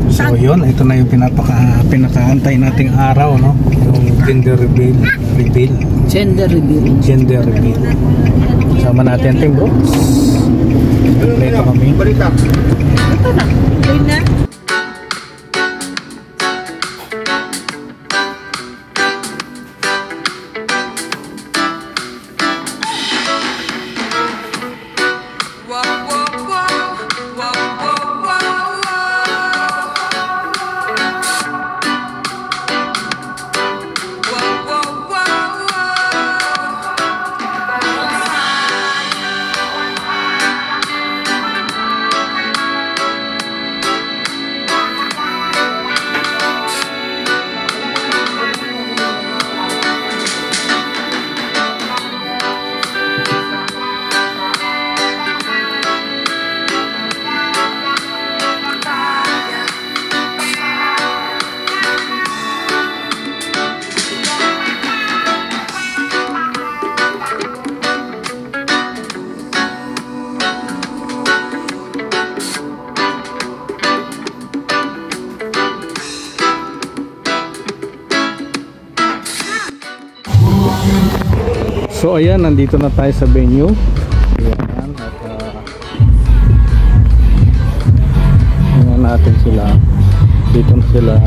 So yun, ito na yung pinakaantay nating araw, no? Yung gender reveal. Gender reveal. Sama natin Team Brooks. Kompleto kami. Ito na. Yun na. So ayan, nandito na tayo sa venue. Ayan, at tingnan natin sila. Dito na sila.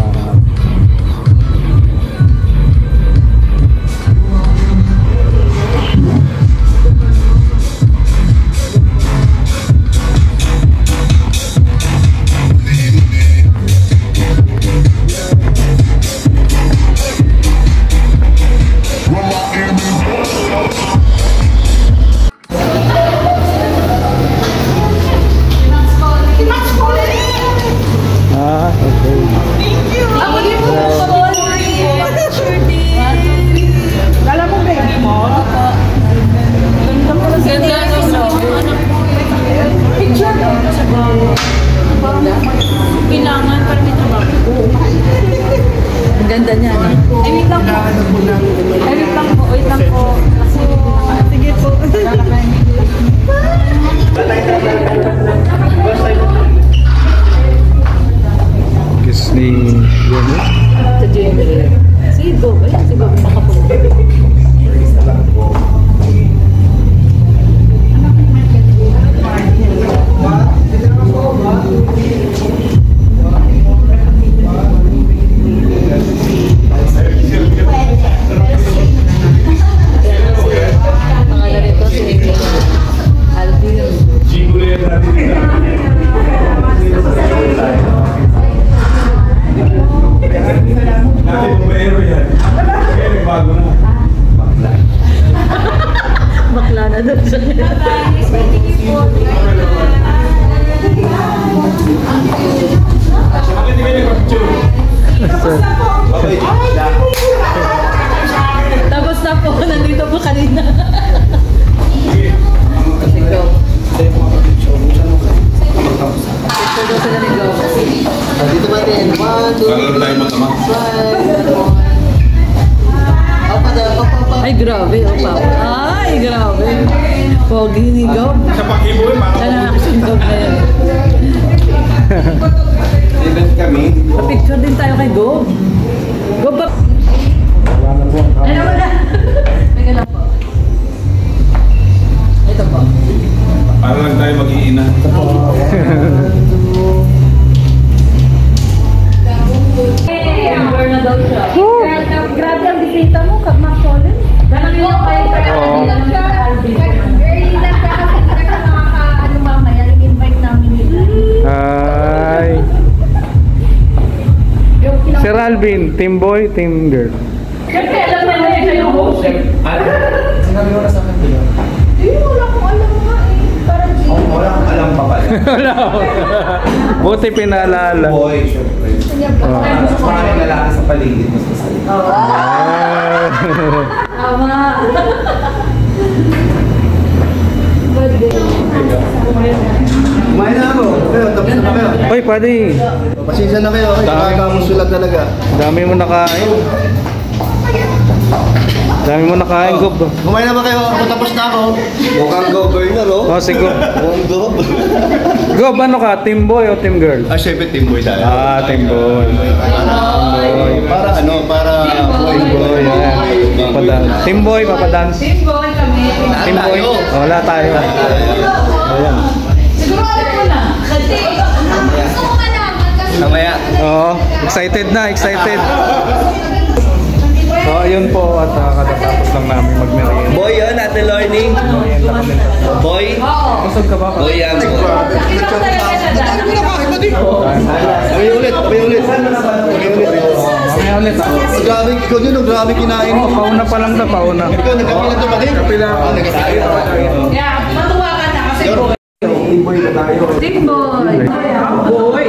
Kailangan para may trabaho. Ang ganda niya. Wait lang po. Wait lang po. Sige po. Kiss ni Jenny. Sa Jenny. Sige go. Sige go. Nakapunta. Bakla na doon siya. Tapos na po, nandito po kanina. Dito ba rin? 1, 2, 3. Ay, grabe. Ay, grabe. Pogi ni Gob. Sa pag-iboy, Nanakin Gob na yan. Event kami. Picture din tayo kay Gob. Gob ba? Ano mo na? Teka lang po. Ito po. para lang tayo mag-iina. Grabe ang bisita mo, Kapmak Solen. Ganun yun kayo kaya Hi! Sir Alvin, team boy, team girl. Siyempre, alam mo yun siya yung host. Sinabi mo na sa akin dito. Wala kong alam nga eh. Parang Wala akong alam pa pala. Wala. Buti pinaalala. Boy, syempre. Mas maraming lalaki sa paligid, mas masaya. Tama. Kumain na ako. Kayo, tapos na kayo. Hoy, pwede. Pasensya na kayo. Dami. Nakakamusulat talaga. Dami mo nakain. Dami mo nakain, Gob. Kumain na ba kayo? Ako tapos na ako. Mukhang governor, oh. Oh, si Gob. Mukhang gob. Gob, ano ka? Team boy o team girl? Ah, syempre team boy tayo. Ah, team boy. Para ano, para Team boy, yeah. Papadance. Team boy, papadance. Team boy kami. Team boy. Oh, wala tayo. Ayan. Siguro alam mo na. Mamaya. Oo, excited na, excited. So, ayun po at katatapos lang namin magmerienda. Boy yun, Ate Learning. Merienda kami tatlo. Boy. Kusog ka ba? Boy yan. Nakita ko talaga siya dyan. Abay ulit, abay ulit. Mamaya ulit ah. Grabe, ikaw din, oh, grabe kinain Oh, mo. pauna pa lang pauna. Ikaw, nagkapilan to ba din? Ah, nagkapilan. Yeah, matuwa ka na kasi boy. Team boy. Boy.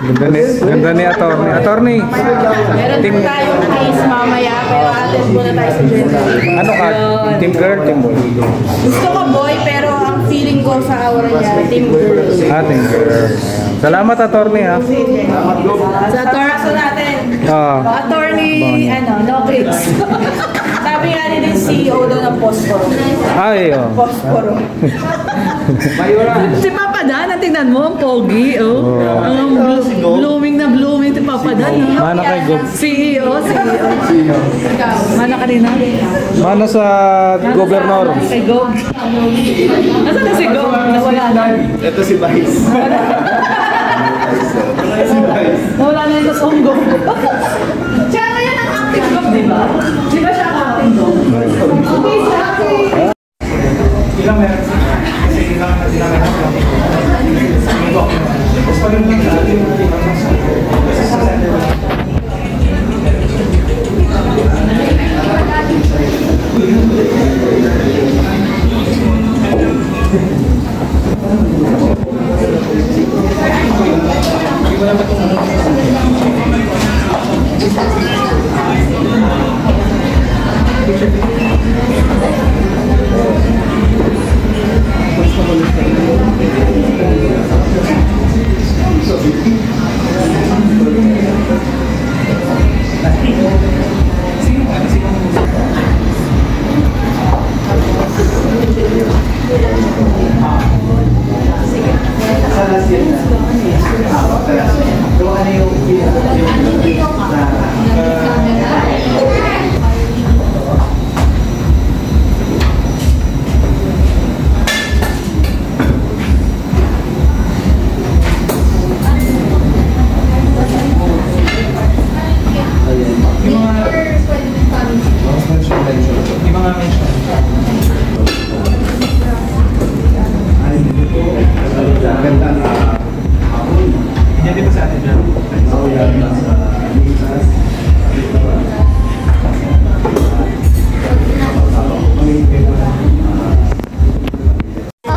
Ganda ni attorney. Attorney, Meron Team- po tayong case mamaya, pero attend muna tayo sa general. ano ka? Team girl, team boy? Gusto ko boy, pero ang feeling ko sa aura niya, team girl. Ah, team girl. Ayan. Salamat attorney ha. Sa Toraso natin, Ah, attorney, no clicks. Sabi nga ni din CEO daw ng Posporo. ay oh. Posporo. Si Papa Dan, tingnan mo, ang pogi, oh. Ang blooming na blooming si Papa Dan, oh. Mana kay Gob. CEO. Mana ka rin, ha? Mana sa gobernador. Kay Gob. Nasaan na si Gob? Nawala na. Ito si Vice. Nawala na yung sa Gob. Siya na yan ang acting Gob, di ba? Di ba siya ang acting Gob? Ilang meron? Kasi ilang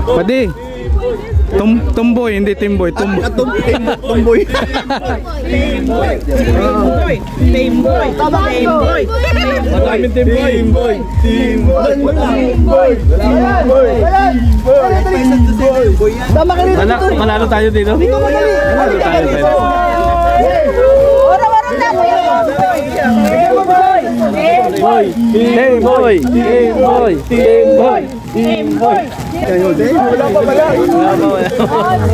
Pwede. Tumboy, hindi timboy. Tumboy. Tumboy. Maraming timboy. Manalo tayo dito. Manalo tayo dito. Boy, team boy, team boy, team boy, team boy.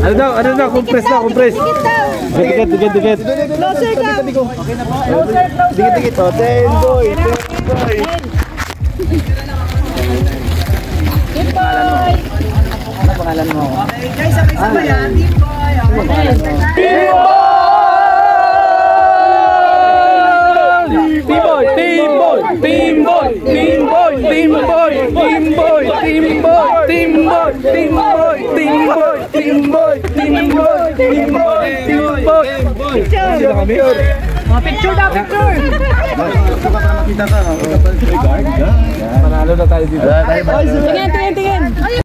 Ano daw, compress na, compress. Dikit. Dikit-dikit, oh. Ten boy. Ano pangalan mo? Guys, sabay-sabay yan. Picture na, picture! Makita ka. Panalo na tayo dito. Tingin!